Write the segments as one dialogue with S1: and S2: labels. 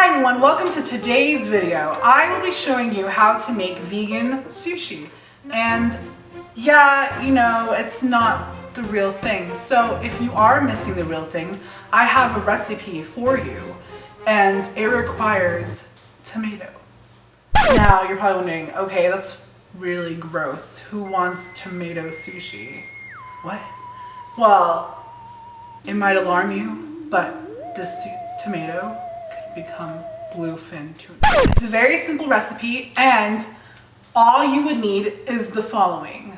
S1: Hi everyone, welcome to today's video. I will be showing you how to make vegan sushi. And yeah, you know, it's not the real thing. So if you are missing the real thing, I have a recipe for you and it requires tomato. Now you're probably wondering, okay, that's really gross. Who wants tomato sushi? What? Well, it might alarm you, but this tomato could become bluefin tuna. It's a very simple recipe, and all you would need is the following.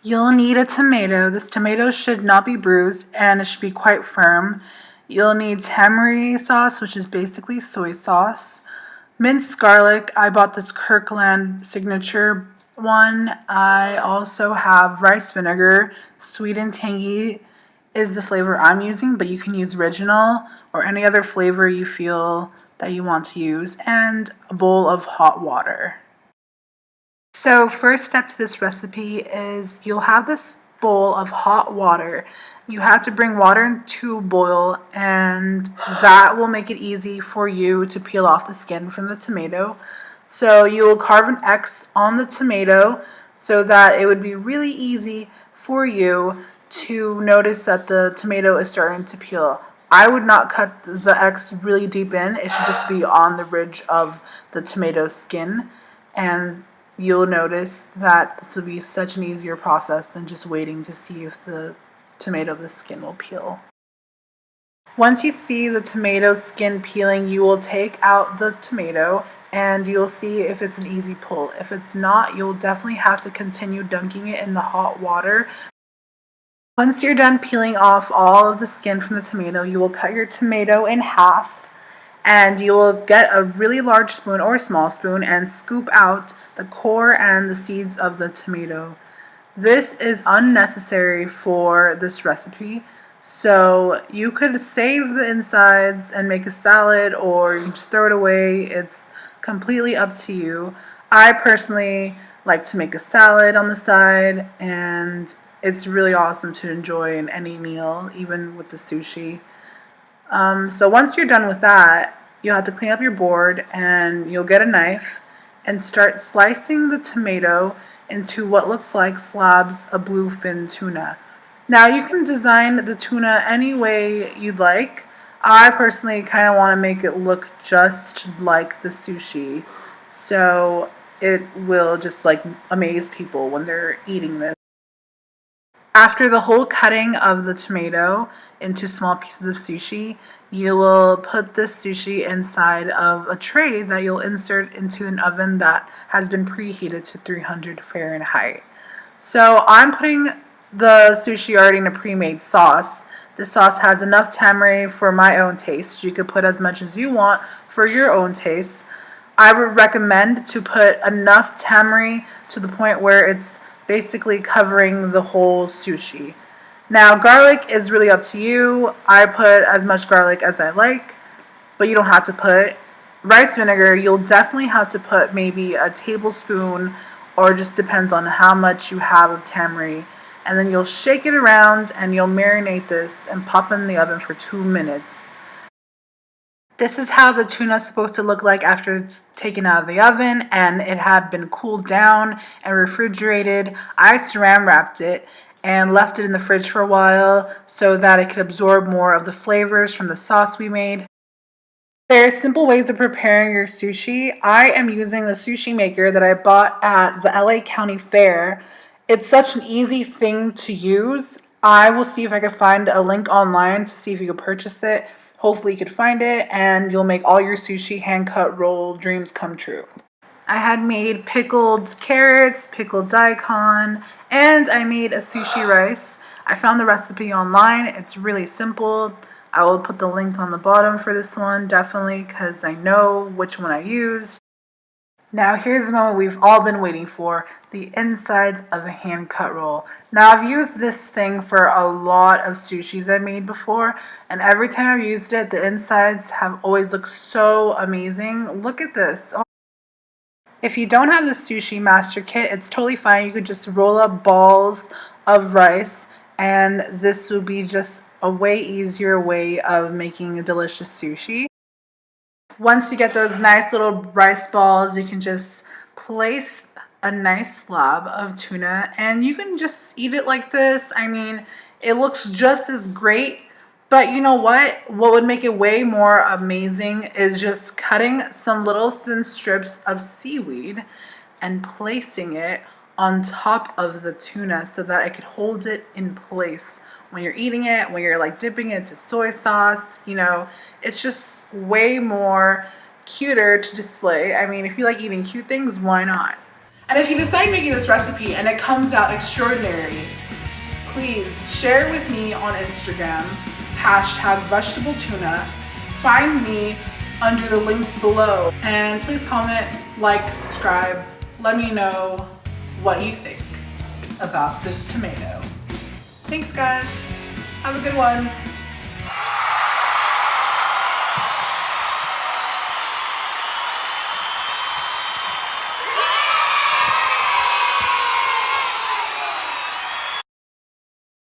S1: You'll need a tomato. This tomato should not be bruised, and it should be quite firm. You'll need Tamari sauce, which is basically soy sauce. Minced garlic. I bought this Kirkland signature one. I also have rice vinegar. Sweet and tangy is the flavor I'm using, but you can use original or any other flavor you feel that you want to use, and a bowl of hot water. So first step to this recipe is you'll have this bowl of hot water. You have to bring water to a boil, and that will make it easy for you to peel off the skin from the tomato. So you will carve an X on the tomato so that it would be really easy for you to notice that the tomato is starting to peel. I would not cut the X really deep in. It should just be on the ridge of the tomato skin, and you'll notice that this will be such an easier process than just waiting to see if the tomato of the skin will peel. Once you see the tomato skin peeling, you will take out the tomato and you'll see if it's an easy pull. If it's not, you'll definitely have to continue dunking it in the hot water. Once you're done peeling off all of the skin from the tomato, you will cut your tomato in half, and you will get a really large spoon or a small spoon and scoop out the core and the seeds of the tomato. This is unnecessary for this recipe, so you could save the insides and make a salad, or you just throw it away. It's completely up to you. I personally like to make a salad on the side, and it's really awesome to enjoy in any meal, even with the sushi. So once you're done with that, you'll have to clean up your board, and you'll get a knife and start slicing the tomato into what looks like slabs of bluefin tuna. Now you can design the tuna any way you'd like. I personally kind of want to make it look just like the sushi, so it will just like amaze people when they're eating this. After the whole cutting of the tomato into small pieces of sushi, you will put this sushi inside of a tray that you'll insert into an oven that has been preheated to 300 Fahrenheit. So I'm putting the sushi already in a pre-made sauce. This sauce has enough tamari for my own taste. You could put as much as you want for your own taste. I would recommend to put enough tamari to the point where it's basically covering the whole sushi. Now, garlic is really up to you. I put as much garlic as I like, but you don't have to put. Rice vinegar, you'll definitely have to put maybe a tablespoon, or just depends on how much you have of tamari. And then you'll shake it around and you'll marinate this and pop it in the oven for 2 minutes. This is how the tuna is supposed to look like after it's taken out of the oven and it had been cooled down and refrigerated. I Saran Wrapped it and left it in the fridge for a while so that it could absorb more of the flavors from the sauce we made. There are simple ways of preparing your sushi. I am using the sushi maker that I bought at the LA County Fair. It's such an easy thing to use. I will see if I can find a link online to see if you can purchase it. Hopefully you could find it, and you'll make all your sushi hand-cut roll dreams come true. I had made pickled carrots, pickled daikon, and I made a sushi rice. I found the recipe online. It's really simple. I will put the link on the bottom for this one, definitely, because I know which one I used. Now here's the moment we've all been waiting for, the insides of a hand-cut roll. Now I've used this thing for a lot of sushis I've made before, and every time I've used it, the insides have always looked so amazing. Look at this. Oh. If you don't have the sushi master kit, it's totally fine. You could just roll up balls of rice, and this would be just a way easier way of making a delicious sushi. Once you get those nice little rice balls, you can just place a nice slab of tuna and you can just eat it like this. I mean, it looks just as great, but you know what? What would make it way more amazing is just cutting some little thin strips of seaweed and placing it on top of the tuna so that I could hold it in place when you're eating it, when you're like dipping it into soy sauce. You know, it's just way more cuter to display. I mean, if you like eating cute things, why not? And if you decide making this recipe and it comes out extraordinary, please share it with me on Instagram, hashtag vegetable tuna. Find me under the links below. And please comment, like, subscribe. Let me know what you think about this tomato. Thanks, guys. Have a good one.